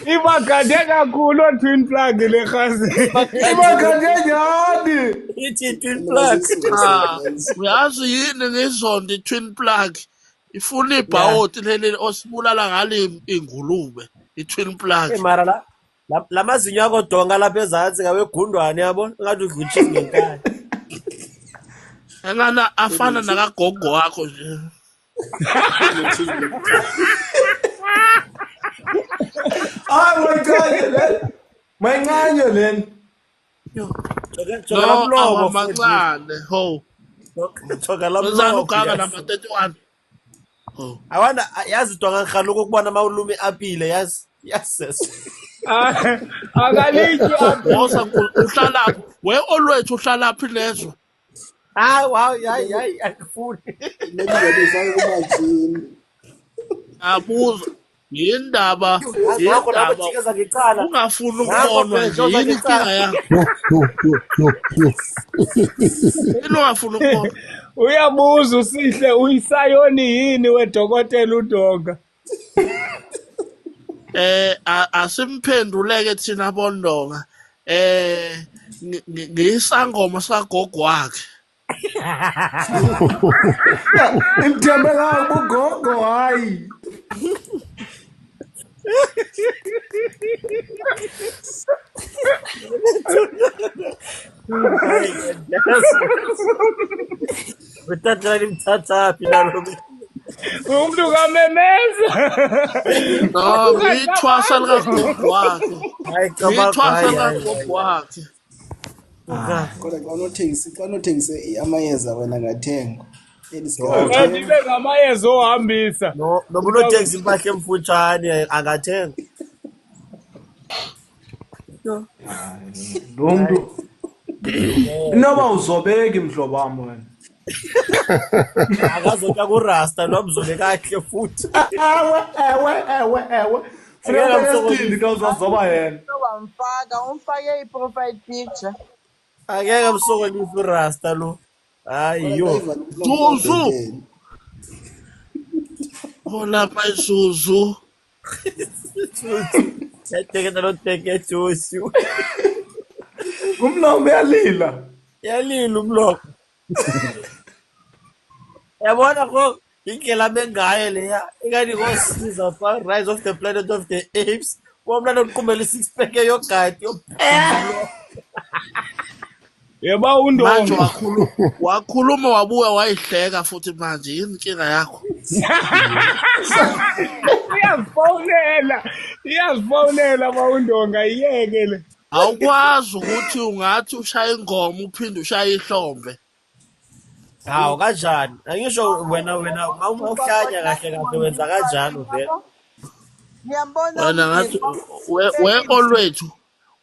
Ibagade kakhulu twin plug le khazi. Ibagade nyani. Ithi twin plug. Uyazi yini ngezondi twin plug? Ifuna ibhawoti leli osibulala ngale ingulube, i-twin plug. Mara la mazinyo akho donga lapha ezantsi ngawe gundwane yabo ngathi udluchisi ngenkani. Engana afana nakagogo wakho nje. Ah, mancane lena. No, mancane, ho. Thoka la Uzana ugaga number 31. Oh. Awanda yazi donga ngalo ukubona mawulume apile yazi. Yes. Akalithi Wosa uhlala we always uhlala phi lezo. Wow, yayi akufuni. Leli sayo kumajini. Abuza yindaba ungafuni ukubonwa nje yini inkinga yakho. Yini ungafuni ukubonwa? uyabuza usihle uyisayoni yini wedokotela udonga. Asimphenduleke thina bondonga. Ngisangoma sagogo wakhe. Imthembela ugogo hayi. Utatala imthatha phi nalo. Umuntu kamemeza. No, ngithwasa likagogo wakhe. Hayi Ngithwasa likagogo wakhe. Kodwa xa unothengise amayeza wena ngathenga. Kanti ngamayeza ohambisa. Noma unothengisa impahla emfutshane angathenga. Lo muntu inoba uzobeki mhlobo wami wena. Akazotya kurasta nomzole kahle futhi. Ewe. Funeka msokoli ka uzozoba yena. Umfake i-profile picture. Angeke msokolisa urasta lo. Hayi yo. Zuzu. Hola Zuzu. Yatekela lo teke Josu. Kumnombe yalila. Yalila umloko. Yabona ko indlela bengayo leya ingani ngosiza fa Rise of the Planet of the Apes. Womna nokuqhumela i-six pack yogadi yophela. Yeba undonga. Manje wakhuluma wabuya wayihleka futhi manje yini inkinga yakho? Iyazifonela bawundonga iyekele. Awukwazi ukuthi ungathi ushaya ingoma uphinde ushaya ihlombe. Hawu kanjani? Angisho wena mawuhlanya kahle wenza kanjani vele. Ngiyambona Wena ngathi we always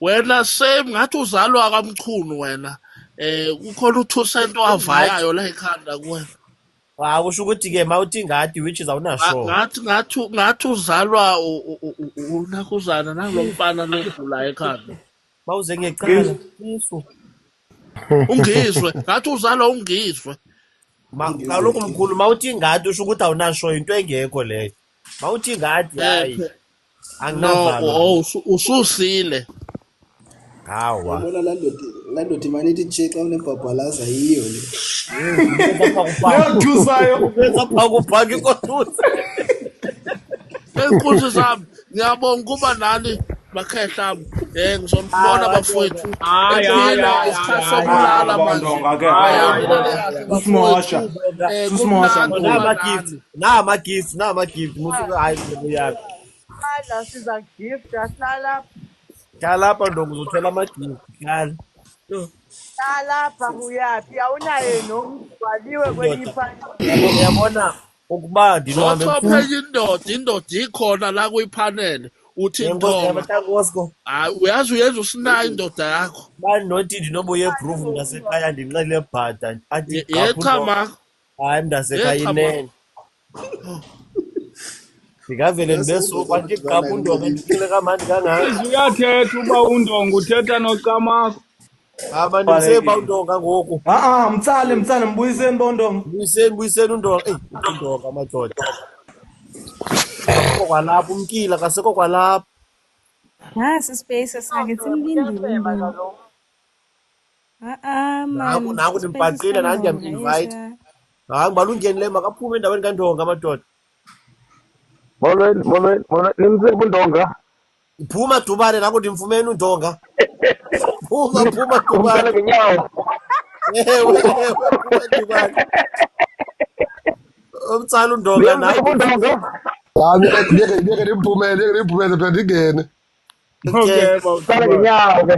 wena same ngathi uzalwa kamchunu wena. Ukhona u2% wavayayo la ekhanda kuwena. Hawu usho ukuthi ke mawuthi ngadi which is awunasho. Ngathi uzalwa unakuzana nalomfana lodlula ekhanda. Mawuze ngecala isu. Ungizwe ngathi uzalwa ungizwe. Kaloku mkhulu mawuthi ngadi usho ukuthi awunasho into engekho leyo. Mawuthi ngadi hayi. No, ususile. Hawa. Ubona la ndothi manithi check xa unebhabhalaza yiyo le. Yothusayo. Benza phakupha inkotuza. Enkuzi zami ngiyabonga kuba nani bakhehla ngizombona bafowethu. Hayi. Sokulala manje. Usimosha. Nama gift. Musuke hayi uyaphi. Ala siza gift ahlala. Lapha ndongo uzothola ama-gift. Lapha uyaphi awunaye nomgwaliwe kwenye iphansi. Uyabona ukuba Sophela indoda ikhona la kuyiphanele uthi Ntonga. Hayi uyazi uyenza usinayo indoda yakho. Bani nothi noma uyegroove ngasekhaya ndinxele bhada athi Yechama. hayi mntasekhaya inene. Ngavele nibeso kwanti igqapha undonga ndiphile kamandi kangaka. Uyathetha uba undonga uthetha nocamakho. Abantu seba undonga ngoku. Mtsale mbuyiseni bondonga. Mbuyiseni undonga. Undonga amadoda. kwalapha umkile akasekho kwalapha. Nasi space sakhe simlindile indini. Man. Naku nimbhaqile nani ndiyam-invite. Hayi ngibala ungenile makaphume endaweni kaNdonga amadoda. Molweni, nimzimba uNdonga. Phuma Dubane naku ndimfumene uNdonga. Phuma Umkhala Dubane. ngenyawo. Ewe phuma Dubane. Umtsala uNdonga naye. Nimzimba uNdonga. Ngeke nimphumele phela ndingene. Okay, Umkhala ngenyawo ke.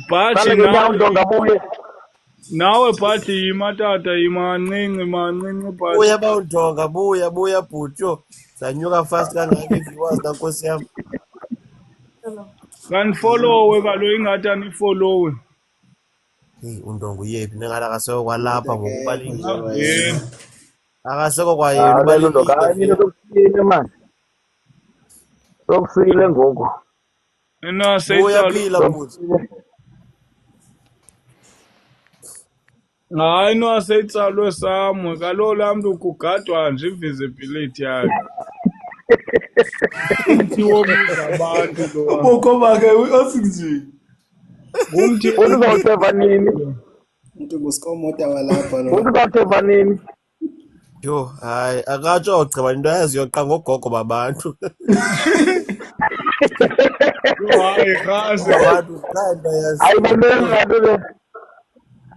Bhathi Umkhala ngenyawo uNdonga buye. nawe bhathi yima tata yima mancinci bhathi. Buya bawuNdonga buya bhutyo. Zanyuka fast kangaka i-viewers nankosi yam. Kanifollowe kaloku ingathi anifollowe. Hey uNdonga uyephi nengala akasekho kwalapha ngokubalingile. Yini? Akasekho kwayena Hayi uNdonga, hayi mina ubalingile. sokusile man. Sokusile ngoku. Ina Buya seyitsalo. phila bhuti. Hayi no seyitsalwe samwe kaloku laa mntu kugadwa nje invisibility yakhe. Umthi wobiza abantu lo. Ubukho bakhe osinzini. Umthi Uzawutheva nini? Umuntu ngusikomota walapha lo. Uzawutheva nini? Yo, hayi akatsho awugqiba into yaziyo qa ngogogo babantu. hayi khase. Abantu qha into yazi. Hayi mamela le.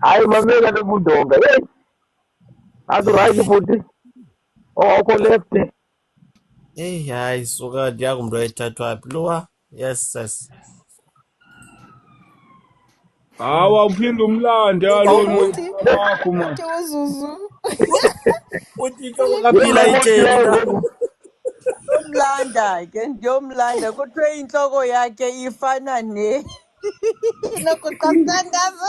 Hayi mamela le uNdonga. Hey. Azu right futhi. Okho left. Hey hayi suka ndiyazi umuntu ayithathwa phi lowa. Yes. Hawa uphinde umlande kaloku wakho man. Uzuzu. Uthi inhloko kaphila itheni. Umlanda ke ndiyomlanda kuthiwe inhloko yakhe ifana nokuqasandaza.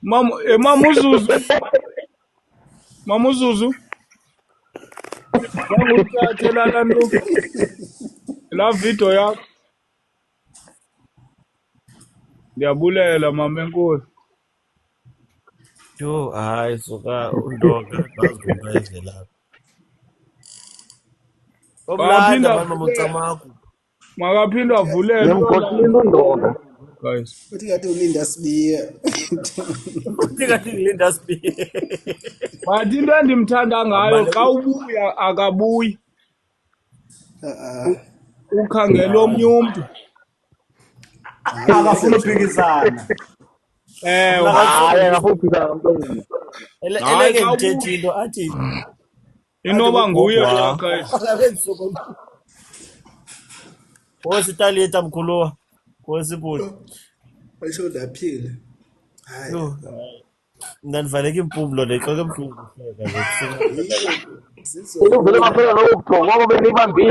Mama Uzuzu. Mama Uzuzu. Nguthathela la nto. La video yakho. Ndiyabulela mama enkosi. Yo hayi suka uNdonga bazi into ayivelayo. Omlanda mama mutsamako. Makaphinda avulele. Ngimkhohlile uNdonga. Guys. Uthi ngathi ulinda sibiya. Ndingathi ngilinda sibi. Bathi into endimthanda ngayo xa ubuya akabuyi. Ukhangela omnye umntu. Akafuna uphikisana. Hayi akafuthisa uNdonga. Eleke ndithethi into athi Inoba nguye lo guys. Wositaliyeta mkhuluwa. Wosibhuti. Basho ndaphila. Hayi. Ndandivaleka impumlo leqoke ebuhlungu. Uvele ngaphela lokho ngoba benibambile.